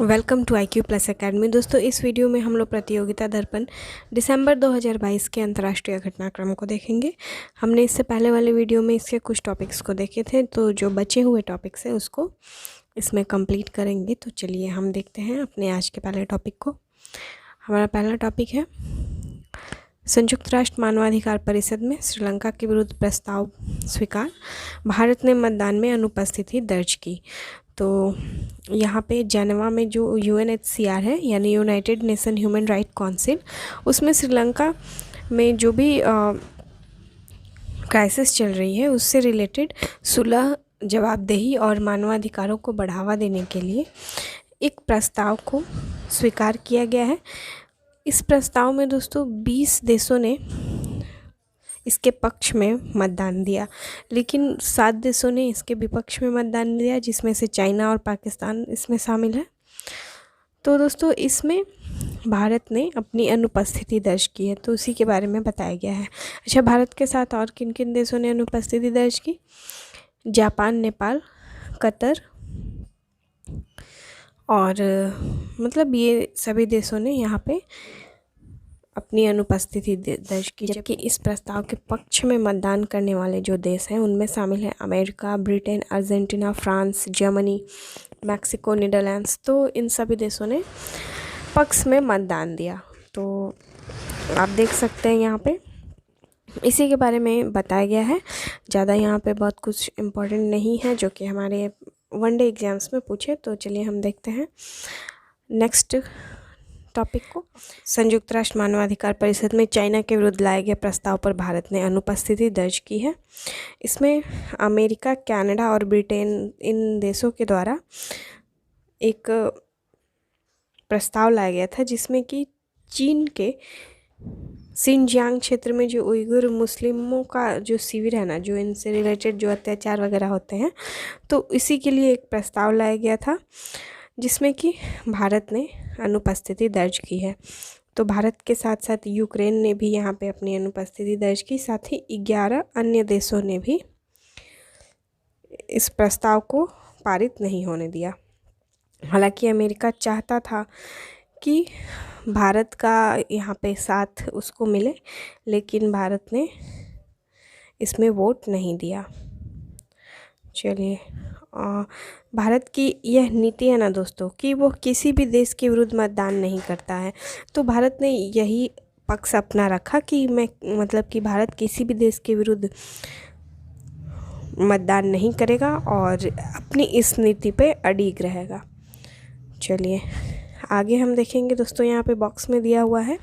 Welcome to IQ plus academy. दोस्तों, इस video में हम लोग प्रतियोगिता दर्पण दिसंबर 2022 के अंतर्राष्ट्रीय घटनाक्रम को देखेंगे। हमने इससे पहले वाले वीडियो में इसके कुछ टॉपिक्स को देखे थे, तो जो बचे हुए टॉपिक्स है उसको इसमें कंप्लीट करेंगे। तो चलिए हम देखते हैं अपने आज के पहले टॉपिक को। हमारा पहला टॉपिक है संयुक्त राष्ट्र मानवाधिकार परिषद में श्रीलंका के विरुद्ध प्रस्ताव स्वीकार, भारत ने मतदान में अनुपस्थिति दर्ज की। तो यहाँ पे जेनेवा में जो UNHCR है यानी United nation human right council, उसमें श्रीलंका में जो भी क्राइसिस चल रही है उससे रिलेटेड सुलह, जवाबदेही और मानवाधिकारों को बढ़ावा देने के लिए एक प्रस्ताव को स्वीकार किया गया है। इस प्रस्ताव में दोस्तों 20 देशों ने इसके पक्ष में मतदान दिया, लेकिन 7 देशों ने इसके विपक्ष में मतदान दिया, जिसमें से चाइना और पाकिस्तान इसमें शामिल है। तो दोस्तों इसमें भारत ने अपनी अनुपस्थिति दर्ज की है, तो उसी के बारे में बताया गया है। अच्छा, भारत के साथ और किन किन देशों ने अनुपस्थिति दर्ज की? जापान, नेपाल, कतर और मतलब ये सभी देशों ने यहाँ पे अपनी अनुपस्थिति दर्ज की। जबकि इस प्रस्ताव के पक्ष में मतदान करने वाले जो देश हैं उनमें शामिल है America, Britain, Argentina, France, Germany, Mexico, Netherlands. तो इन सभी देशों ने पक्ष में मतदान दिया। तो आप देख सकते हैं यहाँ पे इसी के बारे में बताया गया है। ज़्यादा यहाँ पे बहुत कुछ इम्पोर्टेंट नहीं है जो कि हमारे वनडे एग्जाम्स में पूछे। तो चलिए हम देखते हैं नेक्स्ट टॉपिक को। संयुक्त राष्ट्र मानवाधिकार परिषद में चाइना के विरुद्ध लाए गए प्रस्ताव पर भारत ने अनुपस्थिति दर्ज की है। इसमें अमेरिका, कनाडा और ब्रिटेन, इन देशों के द्वारा एक प्रस्ताव लाया गया था जिसमें कि चीन के सिनजियांग क्षेत्र में जो उइगुर मुस्लिमों का जो शिविर है ना, जो इनसे रिलेटेड जो अत्याचार वगैरह होते हैं, तो इसी के लिए एक प्रस्ताव लाया गया था जिसमें कि भारत ने अनुपस्थिति दर्ज की है। तो भारत के साथ साथ यूक्रेन ने भी यहाँ पे अपनी अनुपस्थिति दर्ज की, साथ ही 11 अन्य देशों ने भी इस प्रस्ताव को पारित नहीं होने दिया। हालांकि अमेरिका चाहता था कि भारत का यहाँ पे साथ उसको मिले, लेकिन भारत ने इसमें वोट नहीं दिया। चलिए, भारत की यह नीति है ना दोस्तों कि वो किसी भी देश के विरुद्ध मतदान नहीं करता है। तो भारत ने यही पक्ष अपना रखा कि कि भारत किसी भी देश के विरुद्ध मतदान नहीं करेगा और अपनी इस नीति पे अडिग रहेगा। चलिए आगे हम देखेंगे दोस्तों। यहाँ पे बॉक्स में दिया हुआ है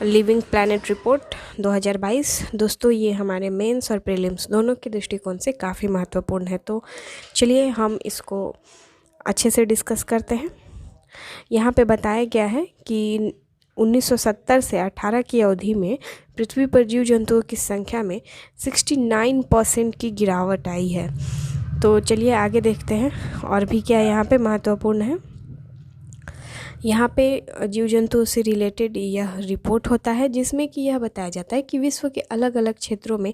लिविंग प्लैनेट रिपोर्ट 2022। दोस्तों ये हमारे मेंस और प्रीलिम्स दोनों के दृष्टिकोण से काफ़ी महत्वपूर्ण है। तो चलिए हम इसको अच्छे से डिस्कस करते हैं। यहाँ पे बताया गया है कि 1970 से 18 की अवधि में पृथ्वी पर जीव जंतुओं की संख्या में 69% की गिरावट आई है। तो चलिए आगे देखते हैं और भी क्या यहाँ पे महत्वपूर्ण है। यहाँ पे जीव जंतुओं से रिलेटेड यह रिपोर्ट होता है जिसमें कि यह बताया जाता है कि विश्व के अलग अलग क्षेत्रों में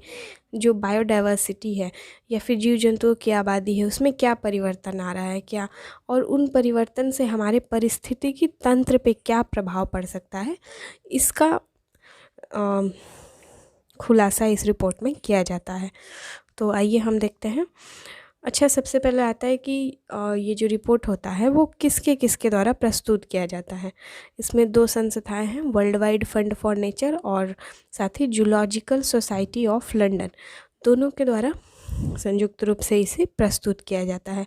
जो बायोडाइवर्सिटी है या फिर जीव जंतुओं की आबादी है उसमें क्या परिवर्तन आ रहा है, क्या और उन परिवर्तन से हमारे पारिस्थितिकी तंत्र पे क्या प्रभाव पड़ सकता है, इसका खुलासा इस रिपोर्ट में किया जाता है। तो आइए हम देखते हैं। अच्छा, सबसे पहले आता है कि ये जो रिपोर्ट होता है वो किसके द्वारा प्रस्तुत किया जाता है। इसमें 2 संस्थाएं हैं, world wide fund for nature और साथ ही जूलॉजिकल सोसाइटी ऑफ लंदन, दोनों के द्वारा संयुक्त रूप से इसे प्रस्तुत किया जाता है।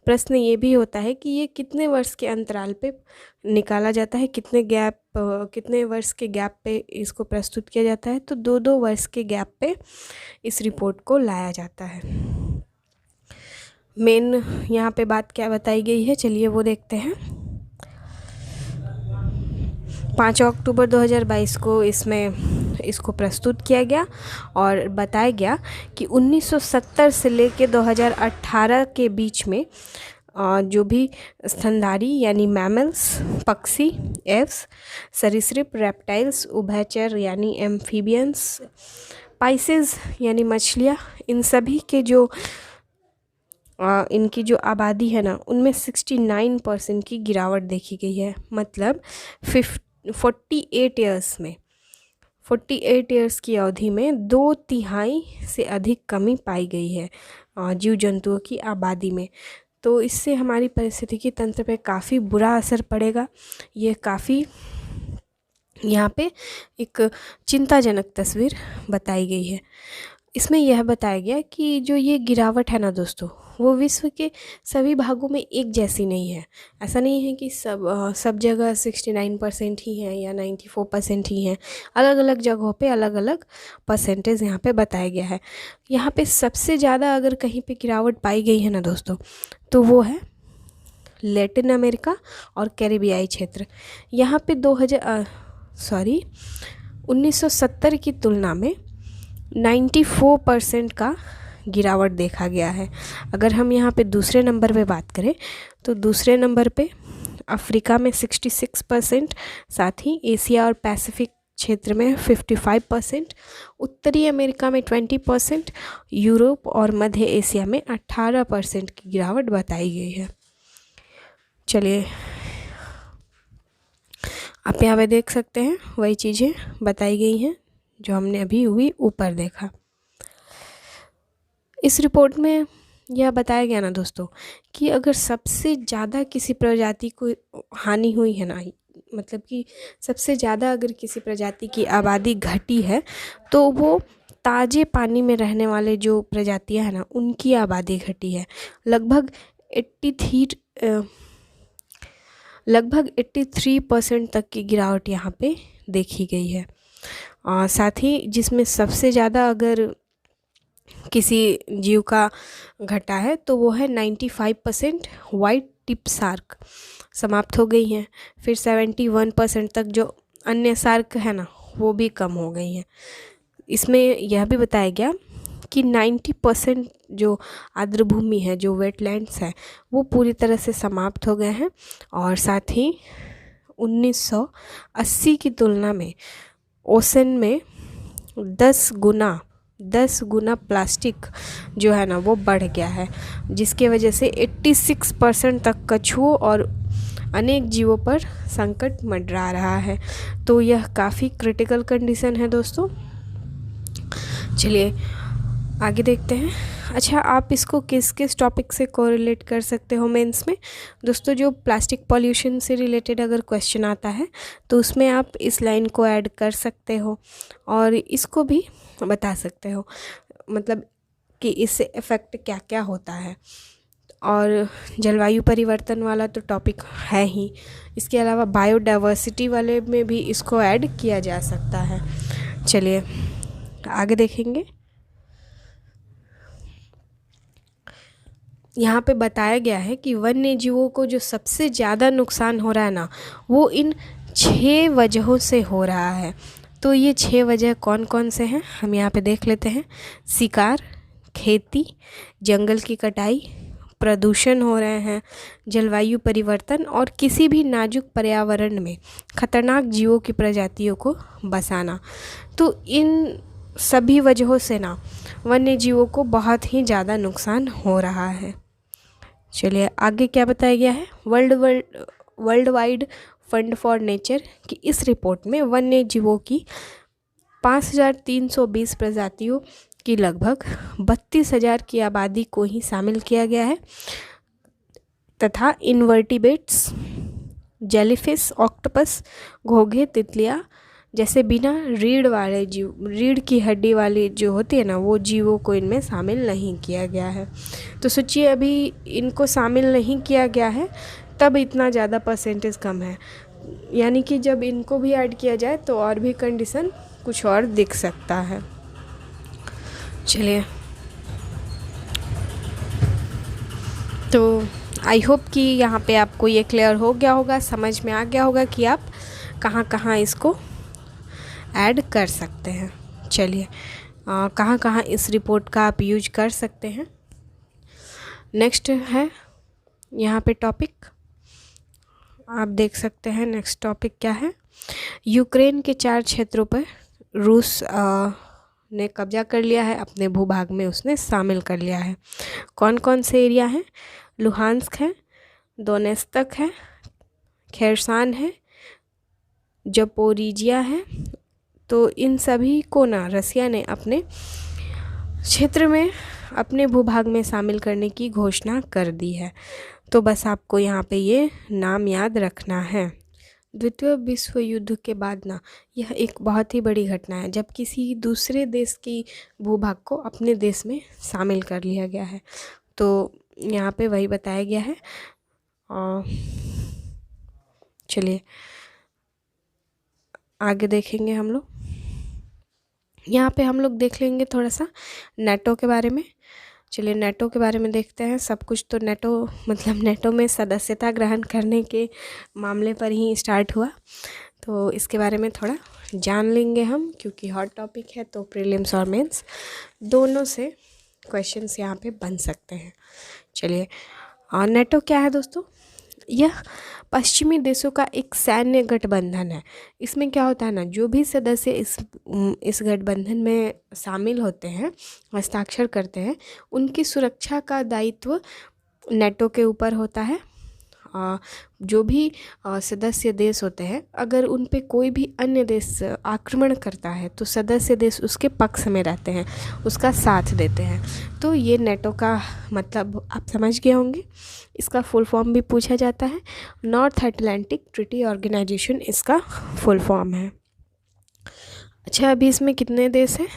प्रश्न ये भी होता है कि ये कितने वर्ष के अंतराल पे निकाला जाता है, कितने वर्ष के गैप पे इसको प्रस्तुत किया जाता है। तो 2-2 वर्ष के गैप पे इस रिपोर्ट को लाया जाता है। मेन यहाँ पे बात क्या बताई गई है, चलिए वो देखते हैं। 5 अक्टूबर 2022 को इसको प्रस्तुत किया गया और बताया गया कि 1970 से लेकर 2018 के बीच में जो भी स्तनधारी यानी मैमल्स, पक्षी, एव्स, सरीसृप, रेप्टाइल्स, उभयचर यानी एम्फीबियंस, पाइसेस यानी मछलियाँ, इन सभी के जो इनकी जो आबादी है ना उनमें 69% की गिरावट देखी गई है। मतलब 48 ईयर्स में 48 ईयर्स की अवधि में 2/3 से अधिक कमी पाई गई है जीव जंतुओं की आबादी में। तो इससे हमारी पारिस्थितिकी तंत्र पे काफ़ी बुरा असर पड़ेगा। ये काफ़ी यहाँ पे एक चिंताजनक तस्वीर बताई गई है। इसमें यह बताया गया कि जो ये गिरावट है ना दोस्तों, वो विश्व के सभी भागों में एक जैसी नहीं है। ऐसा नहीं है कि सब जगह 69% ही है या 94% ही है। अलग अलग जगहों पे अलग अलग परसेंटेज यहाँ पे बताया गया है। यहाँ पे सबसे ज़्यादा अगर कहीं पे गिरावट पाई गई है ना दोस्तों, तो वो है लैटिन अमेरिका और कैरिबियाई क्षेत्र। यहाँ पे 1970 की तुलना में 94% का गिरावट देखा गया है। अगर हम यहाँ पे दूसरे नंबर पे बात करें तो दूसरे नंबर पे अफ्रीका में 66%, साथ ही एशिया और पैसिफिक क्षेत्र में 55%, उत्तरी अमेरिका में 20%, यूरोप और मध्य एशिया में 18% की गिरावट बताई गई है। चलिए आप यहाँ पे देख सकते हैं वही चीज़ें बताई गई हैं जो हमने अभी ऊपर देखा। इस रिपोर्ट में यह बताया गया ना दोस्तों कि अगर सबसे ज़्यादा किसी प्रजाति को हानि हुई है ना, मतलब कि सबसे ज़्यादा अगर किसी प्रजाति की आबादी घटी है तो वो ताज़े पानी में रहने वाले जो प्रजातियां हैं ना उनकी आबादी घटी है। लगभग 83% तक की गिरावट यहाँ पे देखी गई है। साथ ही जिसमें सबसे ज़्यादा अगर किसी जीव का घटा है तो वो है 95% वाइट टिप शार्क समाप्त हो गई हैं। फिर 71% तक जो अन्य शार्क है ना वो भी कम हो गई हैं। इसमें यह भी बताया गया कि 90% जो आर्द्रभूमि है, जो वेटलैंड्स है, वो पूरी तरह से समाप्त हो गए हैं। और साथ ही 1980 की तुलना में ओशन में 10 गुना प्लास्टिक जो है ना वो बढ़ गया है, जिसके वजह से 86% तक कछुओं और अनेक जीवों पर संकट मंडरा रहा है। तो यह काफ़ी क्रिटिकल कंडीशन है दोस्तों। चलिए आगे देखते हैं। अच्छा, आप इसको किस किस टॉपिक से कोरिलेट कर सकते हो मेंस में? दोस्तों, जो प्लास्टिक पॉल्यूशन से रिलेटेड अगर क्वेश्चन आता है तो उसमें आप इस लाइन को ऐड कर सकते हो और इसको भी बता सकते हो, मतलब कि इससे इफ़ेक्ट क्या क्या होता है। और जलवायु परिवर्तन वाला तो टॉपिक है ही, इसके अलावा बायोडाइवर्सिटी वाले में भी इसको ऐड किया जा सकता है। चलिए आगे देखेंगे। यहाँ पे बताया गया है कि वन्य जीवों को जो सबसे ज़्यादा नुकसान हो रहा है ना, वो इन 6 वजहों से हो रहा है। तो ये 6 वजह कौन कौन से हैं हम यहाँ पे देख लेते हैं। शिकार, खेती, जंगल की कटाई, प्रदूषण हो रहे हैं, जलवायु परिवर्तन और किसी भी नाजुक पर्यावरण में खतरनाक जीवों की प्रजातियों को बसाना। तो इन सभी वजहों से ना वन्य जीवों को बहुत ही ज़्यादा नुकसान हो रहा है। चलिए आगे क्या बताया गया है। World wide fund for nature की इस रिपोर्ट में वन्य जीवों की 5320 प्रजातियों की लगभग 32,000 की आबादी को ही शामिल किया गया है तथा इनवर्टिब्रेट्स, जेलीफिश, ऑक्टोपस, घोंघे, तितलियाँ जैसे बिना रीढ़ वाले जीव, रीढ़ की हड्डी वाली जो होती है ना, वो जीवों को इनमें शामिल नहीं किया गया है। तो सोचिए अभी इनको शामिल नहीं किया गया है तब इतना ज़्यादा परसेंटेज कम है, यानी कि जब इनको भी ऐड किया जाए तो और भी कंडीशन कुछ और दिख सकता है। चलिए, तो आई होप कि यहाँ पे आपको ये क्लियर हो गया होगा, समझ में आ गया होगा कि आप कहाँ कहाँ इसको ऐड कर सकते हैं। चलिए कहाँ कहाँ इस रिपोर्ट का आप यूज कर सकते हैं। नेक्स्ट है यहाँ पे टॉपिक, आप देख सकते हैं नेक्स्ट टॉपिक क्या है। यूक्रेन के 4 क्षेत्रों पर रूस ने कब्जा कर लिया है, अपने भूभाग में उसने शामिल कर लिया है। कौन कौन से एरिया हैं? लुहांस्क है, दोनेत्स्क है, खेरसान है, जपोरिजिया है। तो इन सभी को ना रसिया ने अपने क्षेत्र में, अपने भूभाग में शामिल करने की घोषणा कर दी है। तो बस आपको यहाँ पे ये नाम याद रखना है। द्वितीय विश्व युद्ध के बाद ना यह एक बहुत ही बड़ी घटना है जब किसी दूसरे देश की भूभाग को अपने देश में शामिल कर लिया गया है। तो यहाँ पे वही बताया गया है। चलिए आगे देखेंगे हम लोग। यहाँ पे हम लोग देख लेंगे थोड़ा सा नेटो के बारे में। चलिए नेटो के बारे में देखते हैं। सब कुछ तो नेटो में सदस्यता ग्रहण करने के मामले पर ही स्टार्ट हुआ, तो इसके बारे में थोड़ा जान लेंगे हम, क्योंकि हॉट टॉपिक है। तो प्रीलिम्स और मेंस दोनों से क्वेश्चंस यहाँ पे बन सकते हैं। चलिए, और नेटो क्या है दोस्तों? यह पश्चिमी देशों का एक सैन्य गठबंधन है। इसमें क्या होता है ना, जो भी सदस्य इस गठबंधन में शामिल होते हैं, हस्ताक्षर करते हैं, उनकी सुरक्षा का दायित्व नेटो के ऊपर होता है। जो भी सदस्य देश होते हैं, अगर उन पे कोई भी अन्य देश आक्रमण करता है तो सदस्य देश उसके पक्ष में रहते हैं, उसका साथ देते हैं। तो ये नेटो का मतलब आप समझ गए होंगे। इसका फुल फॉर्म भी पूछा जाता है, नॉर्थ अटलांटिक ट्रीटी ऑर्गेनाइजेशन इसका फुल फॉर्म है। अच्छा, अभी इसमें कितने देश हैं?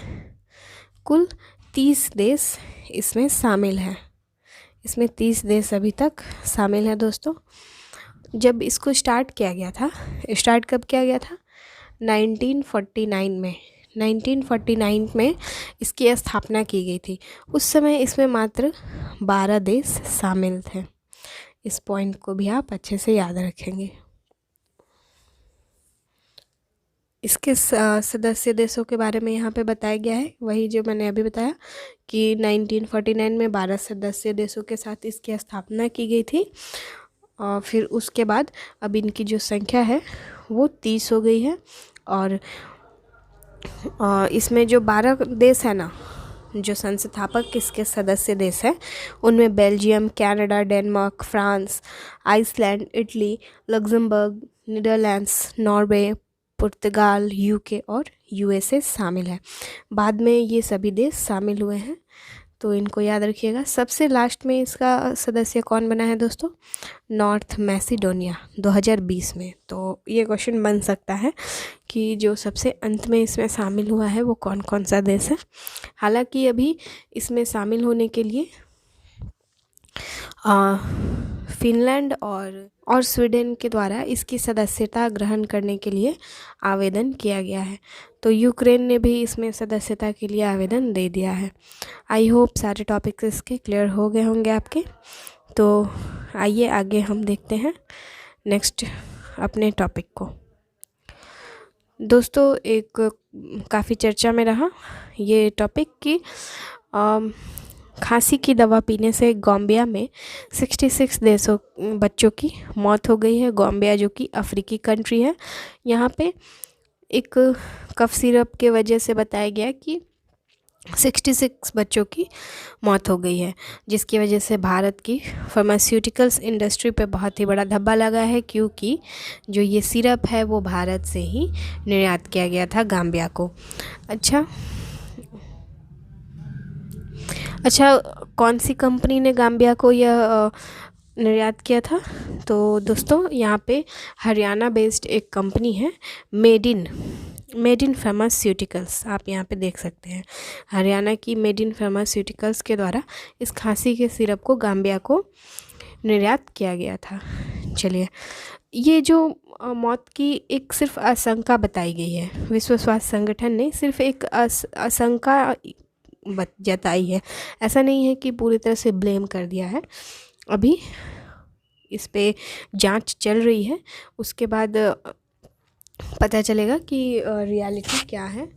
कुल 30 देश इसमें शामिल हैं। इसमें 30 देश अभी तक शामिल हैं दोस्तों। जब इसको स्टार्ट किया गया था, स्टार्ट कब किया गया था? 1949 में। 1949 में इसकी स्थापना की गई थी। उस समय इसमें मात्र 12 देश शामिल थे। इस पॉइंट को भी आप अच्छे से याद रखेंगे। इसके सदस्य देशों के बारे में यहाँ पे बताया गया है, वही जो मैंने अभी बताया कि 1949 में 12 सदस्य देशों के साथ इसकी स्थापना की गई थी। और फिर उसके बाद अब इनकी जो संख्या है वो 30 हो गई है। और इसमें जो 12 देश है ना, जो संस्थापक इसके सदस्य देश हैं, उनमें Belgium, Canada, Denmark, France, Iceland, Italy, Luxembourg, Netherlands, Norway, पुर्तगाल, यूके और यूएसए शामिल है। बाद में ये सभी देश शामिल हुए हैं, तो इनको याद रखिएगा। सबसे लास्ट में इसका सदस्य कौन बना है दोस्तों? नॉर्थ मैसिडोनिया 2020 में। तो ये क्वेश्चन बन सकता है कि जो सबसे अंत में इसमें शामिल हुआ है वो कौन कौन सा देश है। हालांकि अभी इसमें शामिल होने के लिए फिनलैंड और स्वीडन के द्वारा इसकी सदस्यता ग्रहण करने के लिए आवेदन किया गया है। तो यूक्रेन ने भी इसमें सदस्यता के लिए आवेदन दे दिया है। आई होप सारे टॉपिक्स इसके क्लियर हो गए होंगे आपके। तो आइए आगे हम देखते हैं नेक्स्ट अपने टॉपिक को। दोस्तों, एक काफ़ी चर्चा में रहा ये टॉपिक कि खांसी की दवा पीने से गाम्बिया में 66 बच्चों की मौत हो गई है। गाम्बिया जो कि अफ्रीकी कंट्री है, यहाँ पे एक कफ सिरप के वजह से बताया गया कि 66 बच्चों की मौत हो गई है, जिसकी वजह से भारत की फार्मास्यूटिकल्स इंडस्ट्री पे बहुत ही बड़ा धब्बा लगा है, क्योंकि जो ये सिरप है वो भारत से ही निर्यात किया गया था गाम्बिया को। अच्छा, कौन सी कंपनी ने गाम्बिया को यह निर्यात किया था? तो दोस्तों, यहाँ पे हरियाणा बेस्ड एक कंपनी है, मेड इन फार्मास्यूटिकल्स। आप यहाँ पे देख सकते हैं, हरियाणा की मेड इन फार्मास्यूटिकल्स के द्वारा इस खांसी के सिरप को गाम्बिया को निर्यात किया गया था। चलिए, ये जो मौत की एक सिर्फ आशंका बताई गई है, विश्व स्वास्थ्य संगठन ने सिर्फ एक आशंका जताई है, ऐसा नहीं है कि पूरी तरह से ब्लेम कर दिया है। अभी इस पे जांच चल रही है, उसके बाद पता चलेगा कि रियलिटी क्या है।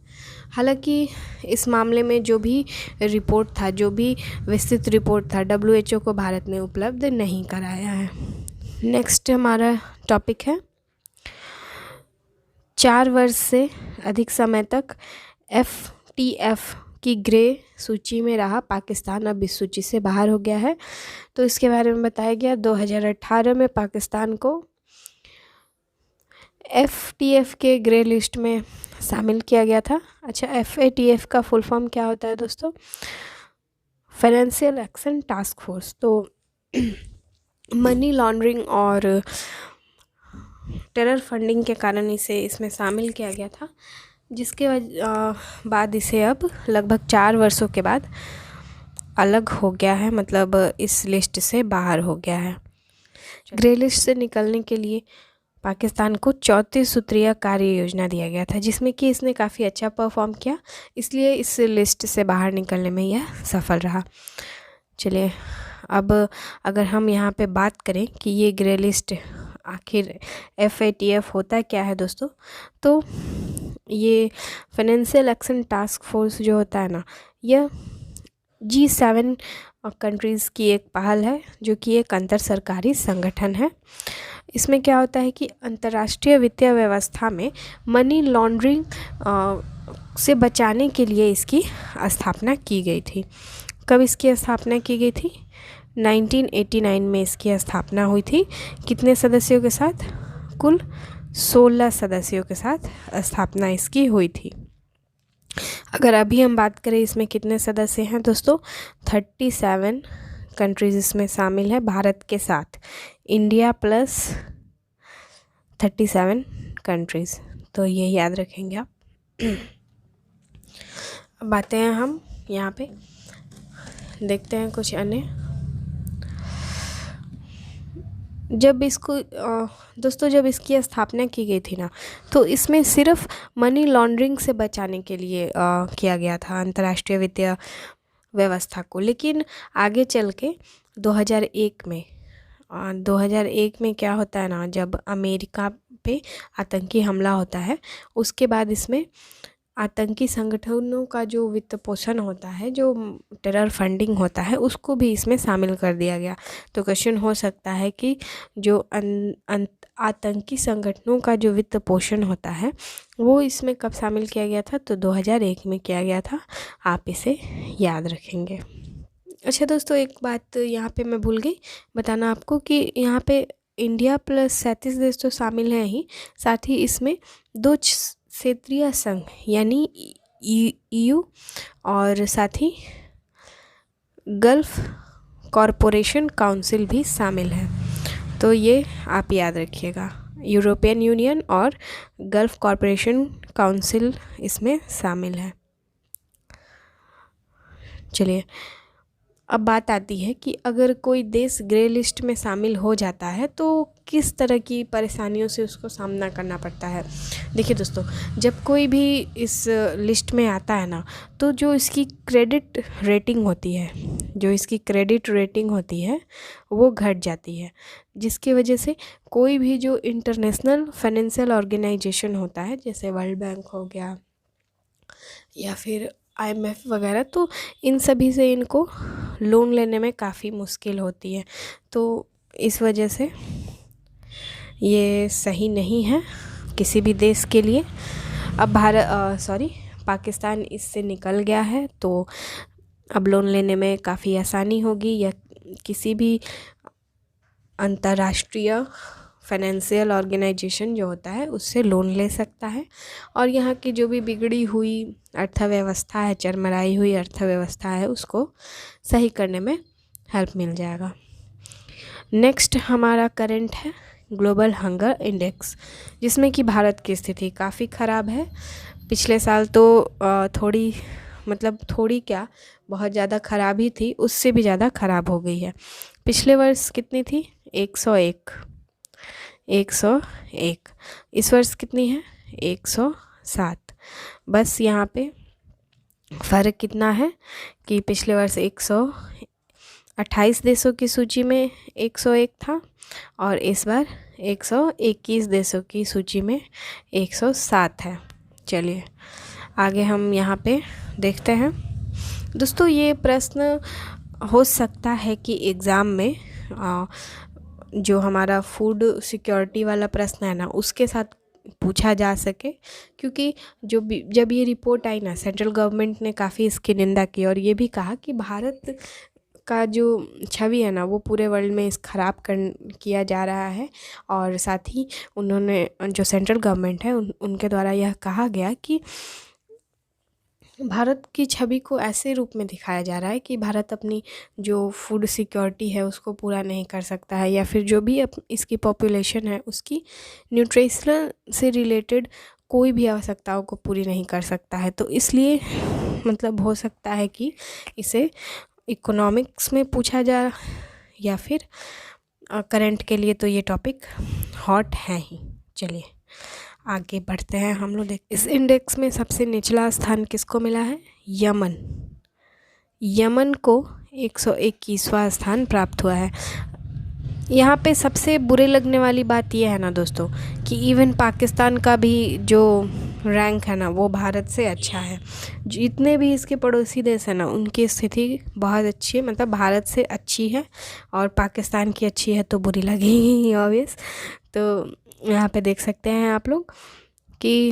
हालांकि इस मामले में जो भी रिपोर्ट था, जो भी विस्तृत रिपोर्ट था, WHO को भारत में उपलब्ध नहीं कराया है। नेक्स्ट हमारा टॉपिक है 4 वर्ष से अधिक समय तक FATF की ग्रे सूची में रहा पाकिस्तान, अब इस सूची से बाहर हो गया है। तो इसके बारे में बताया गया 2018 में पाकिस्तान को FATF के ग्रे लिस्ट में शामिल किया गया था। अच्छा, FATF का फुल फॉर्म क्या होता है दोस्तों? Financial action task force. तो मनी लॉन्ड्रिंग और टेरर फंडिंग के कारण इसे इसमें शामिल किया गया था, जिसके बाद इसे अब लगभग 4 वर्षों के बाद अलग हो गया है, मतलब इस लिस्ट से बाहर हो गया है। ग्रे लिस्ट से निकलने के लिए पाकिस्तान को 34 सूत्रीय कार्य योजना दिया गया था, जिसमें कि इसने काफ़ी अच्छा परफॉर्म किया, इसलिए इस लिस्ट से बाहर निकलने में यह सफल रहा। चलिए, अब अगर हम यहाँ पे बात करें कि ये ग्रे लिस्ट आखिर FATF होता क्या है दोस्तों, तो ये फाइनेंशियल एक्शन टास्क फोर्स जो होता है ना, यह G7 कंट्रीज़ की एक पहल है, जो कि एक अंतर सरकारी संगठन है। इसमें क्या होता है कि अंतर्राष्ट्रीय वित्तीय व्यवस्था में मनी लॉन्ड्रिंग से बचाने के लिए इसकी स्थापना की गई थी। कब इसकी स्थापना की गई थी? 1989 में इसकी स्थापना हुई थी। कितने सदस्यों के साथ? कुल 16 सदस्यों के साथ स्थापना इसकी हुई थी। अगर अभी हम बात करें इसमें कितने सदस्य हैं दोस्तों? 37 कंट्रीज़ इसमें शामिल है, भारत के साथ इंडिया प्लस 37 कंट्रीज़, तो ये याद रखेंगे आप। अब आते हैं हम यहाँ पे देखते हैं कुछ अन्य। जब इसको दोस्तों जब इसकी स्थापना की गई थी ना, तो इसमें सिर्फ मनी लॉन्ड्रिंग से बचाने के लिए किया गया था अंतर्राष्ट्रीय वित्तीय व्यवस्था को। लेकिन आगे चल के 2001 में क्या होता है ना, जब अमेरिका पे आतंकी हमला होता है, उसके बाद इसमें आतंकी संगठनों का जो वित्त पोषण होता है, जो टेरर फंडिंग होता है, उसको भी इसमें शामिल कर दिया गया। तो क्वेश्चन हो सकता है कि जो आतंकी संगठनों का जो वित्त पोषण होता है वो इसमें कब शामिल किया गया था? तो 2001 में किया गया था। आप इसे याद रखेंगे। अच्छा दोस्तों, एक बात यहाँ पे मैं भूल गई बताना आपको कि यहाँ पे इंडिया प्लस 37 देश तो शामिल हैं ही, साथ ही इसमें 2 क्षेत्रीय संघ यानी EU और साथ ही गल्फ कॉरपोरेशन काउंसिल भी शामिल है। तो ये आप याद रखिएगा, यूरोपियन यूनियन और गल्फ कॉरपोरेशन काउंसिल इसमें शामिल है। चलिए, अब बात आती है कि अगर कोई देश ग्रे लिस्ट में शामिल हो जाता है तो किस तरह की परेशानियों से उसको सामना करना पड़ता है। देखिए दोस्तों, जब कोई भी इस लिस्ट में आता है ना, तो जो इसकी क्रेडिट रेटिंग होती है वो घट जाती है, जिसकी वजह से कोई भी जो इंटरनेशनल फाइनेंशियल ऑर्गेनाइजेशन होता है, जैसे वर्ल्ड बैंक हो गया या फिर IMF वगैरह, तो इन सभी से इनको लोन लेने में काफ़ी मुश्किल होती है। तो इस वजह से ये सही नहीं है किसी भी देश के लिए। अब पाकिस्तान इससे निकल गया है, तो अब लोन लेने में काफ़ी आसानी होगी, या किसी भी अंतर्राष्ट्रीय फाइनेंशियल ऑर्गेनाइजेशन जो होता है उससे लोन ले सकता है, और यहाँ की जो भी बिगड़ी हुई अर्थव्यवस्था है, चरमराई हुई अर्थव्यवस्था है, उसको सही करने में हेल्प मिल जाएगा। नेक्स्ट हमारा करंट है ग्लोबल हंगर इंडेक्स, जिसमें कि भारत की स्थिति काफ़ी ख़राब है। पिछले साल तो थोड़ी क्या बहुत ज़्यादा ख़राब ही थी, उससे भी ज़्यादा ख़राब हो गई है। पिछले वर्ष कितनी थी? 101। इस वर्ष कितनी है? 107। बस यहाँ पे फ़र्क कितना है कि पिछले वर्ष 128 देशों की सूची में 101 था, और इस बार 121 देशों की सूची में 107 है। चलिए आगे हम यहाँ पे देखते हैं। दोस्तों, ये प्रश्न हो सकता है कि एग्ज़ाम में जो हमारा फूड सिक्योरिटी वाला प्रश्न है ना, उसके साथ पूछा जा सके, क्योंकि जब ये रिपोर्ट आई ना, सेंट्रल गवर्नमेंट ने काफ़ी इसकी निंदा की और ये भी कहा कि भारत का जो छवि है ना वो पूरे वर्ल्ड में इस ख़राब किया जा रहा है। और साथ ही उन्होंने, जो सेंट्रल गवर्नमेंट है उनके द्वारा यह कहा गया कि भारत की छवि को ऐसे रूप में दिखाया जा रहा है कि भारत अपनी जो फूड सिक्योरिटी है उसको पूरा नहीं कर सकता है, या फिर जो भी इसकी पॉपुलेशन है उसकी न्यूट्रिशनल से रिलेटेड कोई भी आवश्यकताओं को पूरी नहीं कर सकता है। तो इसलिए मतलब हो सकता है कि इसे इकोनॉमिक्स में पूछा जा, या फिर करंट के लिए तो ये टॉपिक हॉट है ही। चलिए आगे बढ़ते हैं हम लोग। इस इंडेक्स में सबसे निचला स्थान किसको मिला है? यमन। यमन को 121वां स्थान प्राप्त हुआ है। यहाँ पे सबसे बुरे लगने वाली बात यह है ना दोस्तों कि इवन पाकिस्तान का भी जो रैंक है ना वो भारत से अच्छा है। जितने भी इसके पड़ोसी देश हैं ना उनकी स्थिति बहुत अच्छी है, मतलब भारत से अच्छी है, और पाकिस्तान की अच्छी है तो बुरी लगेगी ऑब्वियस। तो यहाँ पे देख सकते हैं आप लोग कि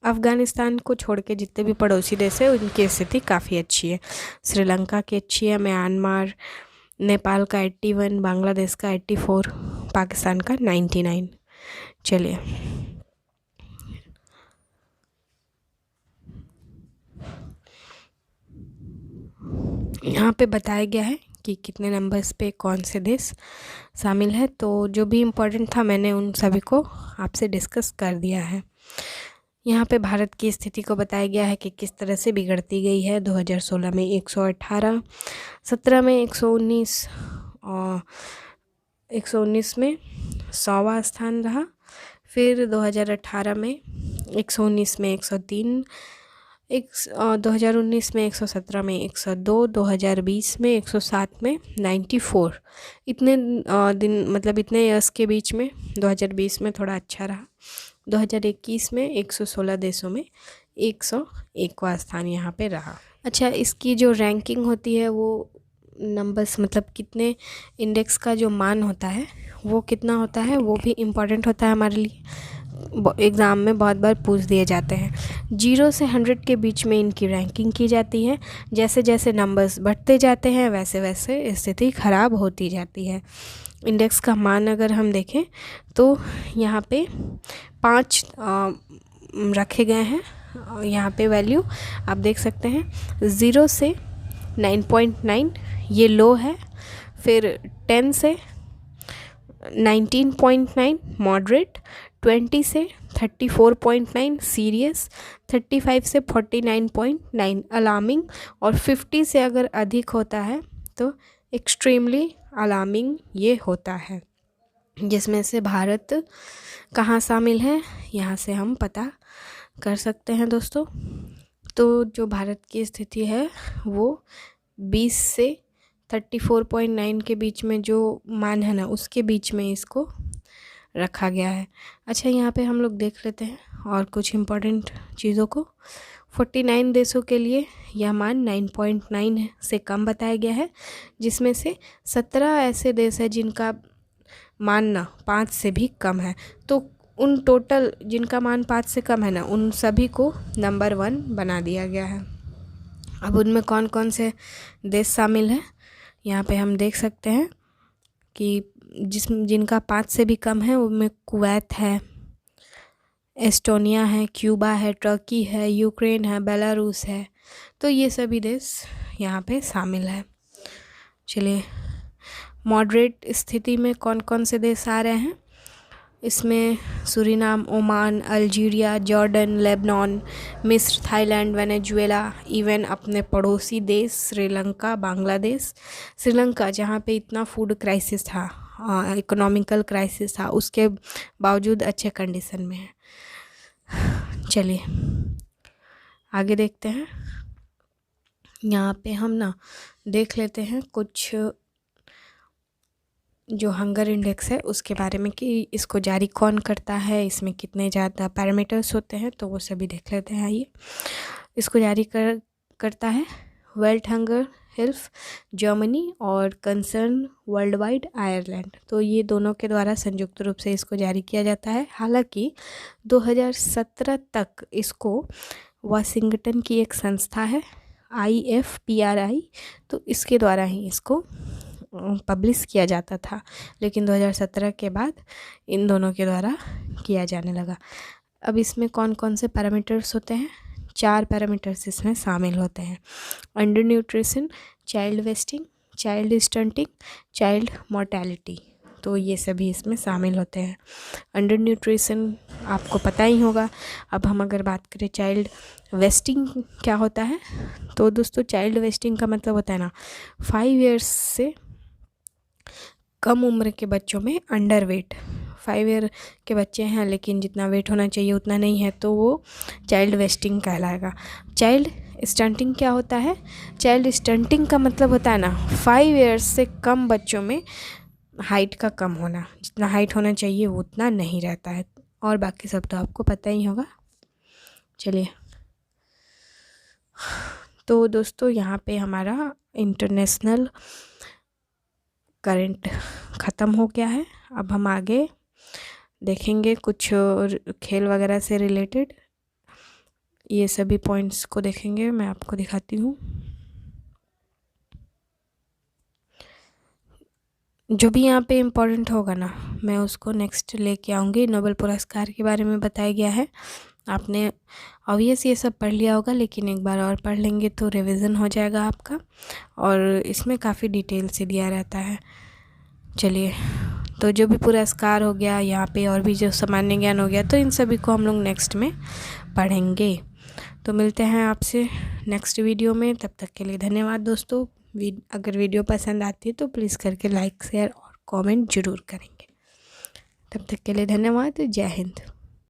अफ़गानिस्तान को छोड़ के जितने भी पड़ोसी देश हैं उनकी स्थिति काफ़ी अच्छी है। श्रीलंका की अच्छी है, म्यांमार, नेपाल का 81, बांग्लादेश का 84, पाकिस्तान का 99। चलिए यहाँ पे बताया गया है कि कितने नंबर्स पे कौन से देश शामिल है। तो जो भी इम्पोर्टेंट था मैंने उन सभी को आपसे डिस्कस कर दिया है। यहाँ पे भारत की स्थिति को बताया गया है कि किस तरह से बिगड़ती गई है। 2016 में 118, 17 में 119 और 119 में 100वां स्थान रहा। फिर 2018 में 119 में 103, 2019 में 117 में 102, 2020 में 107 में 94। इतने दिन मतलब इतने इयर्स के बीच में 2020 में थोड़ा अच्छा रहा। 2021 में 116 देशों में 101वां स्थान यहाँ पे रहा। अच्छा, इसकी जो रैंकिंग होती है वो नंबर्स, मतलब कितने इंडेक्स का जो मान होता है वो कितना होता है वो भी इम्पॉर्टेंट होता है हमारे लिए। एग्ज़ाम में बहुत बार पूछ दिए जाते हैं। 0 से 100 के बीच में इनकी रैंकिंग की जाती है। जैसे जैसे नंबर्स बढ़ते जाते हैं वैसे वैसे स्थिति ख़राब होती जाती है। इंडेक्स का मान अगर हम देखें तो यहाँ पे 5 रखे गए हैं। यहाँ पे वैल्यू आप देख सकते हैं। 0 से 9.9 ये लो है, फिर 10 से 19.9 मॉडरेट, 20 से 34.9 सीरियस, 35 से 49.9 अलार्मिंग, और 50 से अगर अधिक होता है तो एक्सट्रीमली अलार्मिंग ये होता है। जिसमें से भारत कहाँ शामिल है यहाँ से हम पता कर सकते हैं दोस्तों। तो जो भारत की स्थिति है वो 20 से 34.9 के बीच में जो मान है ना उसके बीच में इसको रखा गया है। अच्छा, यहाँ पे हम लोग देख लेते हैं और कुछ इम्पोर्टेंट चीज़ों को। 49 देशों के लिए यह मान 9.9 से कम बताया गया है, जिसमें से 17 ऐसे देश हैं जिनका मान ना 5 से भी कम है। तो उन टोटल जिनका मान 5 से कम है ना उन सभी को नंबर 1 बना दिया गया है। अब उनमें कौन कौन से देश शामिल हैं यहाँ पे हम देख सकते हैं कि जिनका 5 से भी कम है उनमें कुवैत है, एस्टोनिया है, क्यूबा है, टर्की है, यूक्रेन है, बेलारूस है। तो ये सभी देश यहाँ पे शामिल है। चलिए, मॉडरेट स्थिति में कौन कौन से देश आ रहे हैं। इसमें Suriname, Oman, Algeria, Jordan, Lebanon, मिस्र, थाईलैंड, वेनेजुएला, इवन अपने पड़ोसी देश श्रीलंका, बांग्लादेश। श्रीलंका जहाँ पे इतना फूड क्राइसिस था, इकोनॉमिकल क्राइसिस था, उसके बावजूद अच्छे कंडीशन में है। चलिए आगे देखते हैं। यहाँ पे हम ना देख लेते हैं कुछ जो हंगर इंडेक्स है उसके बारे में कि इसको जारी कौन करता है, इसमें कितने ज़्यादा पैरामीटर्स होते हैं, तो वो सभी देख लेते हैं। आइए, इसको जारी करता है वर्ल्ड हंगर हेल्फ जर्मनी और कंसर्न वर्ल्ड वाइड आयरलैंड। तो ये दोनों के द्वारा संयुक्त रूप से इसको जारी किया जाता है। हालांकि 2017 तक इसको वाशिंगटन की एक संस्था है IFPRI, तो इसके द्वारा ही इसको पब्लिश किया जाता था, लेकिन 2017 के बाद इन दोनों के द्वारा किया जाने लगा। अब इसमें कौन कौन से पैरामीटर्स होते हैं? 4 पैरामीटर्स इसमें शामिल होते हैं। Under nutrition, child wasting, child stunting, child mortality, तो ये सभी इसमें शामिल होते हैं। अंडर न्यूट्रिशन आपको पता ही होगा। अब हम अगर बात करें चाइल्ड वेस्टिंग क्या होता है, तो दोस्तों चाइल्ड वेस्टिंग का मतलब होता है ना 5 ईयर्स से कम उम्र के बच्चों में अंडर वेट, 5 ईयर के बच्चे हैं लेकिन जितना वेट होना चाहिए उतना नहीं है, तो वो चाइल्ड वेस्टिंग कहलाएगा। चाइल्ड स्टंटिंग क्या होता है? चाइल्ड स्टंटिंग का मतलब होता है ना 5 ईयर्स से कम बच्चों में हाइट का कम होना, जितना हाइट होना चाहिए वो उतना नहीं रहता है, और बाकी सब तो आपको पता ही होगा। चलिए, तो दोस्तों यहाँ पे हमारा इंटरनेशनल करंट ख़त्म हो गया है। अब हम आगे देखेंगे कुछ खेल वगैरह से रिलेटेड, ये सभी पॉइंट्स को देखेंगे। मैं आपको दिखाती हूँ। जो भी यहाँ पे इम्पोर्टेंट होगा ना, मैं उसको नेक्स्ट लेके आऊँगी। नोबेल पुरस्कार के बारे में बताया गया है। आपने ऑब्वियस ये सब पढ़ लिया होगा, लेकिन एक बार और पढ़ लेंगे तो रिवीजन हो जाएगा आपका, और इसमें काफ़ी डिटेल से दिया रहता है। चलिए, तो जो भी पुरस्कार हो गया यहाँ पे, और भी जो सामान्य ज्ञान हो गया, तो इन सभी को हम लोग नेक्स्ट में पढ़ेंगे। तो मिलते हैं आपसे नेक्स्ट वीडियो में। तब तक के लिए धन्यवाद दोस्तों। अगर वीडियो पसंद आती है तो प्लीज़ करके लाइक, शेयर और कमेंट ज़रूर करेंगे। तब तक के लिए धन्यवाद। जय हिंद।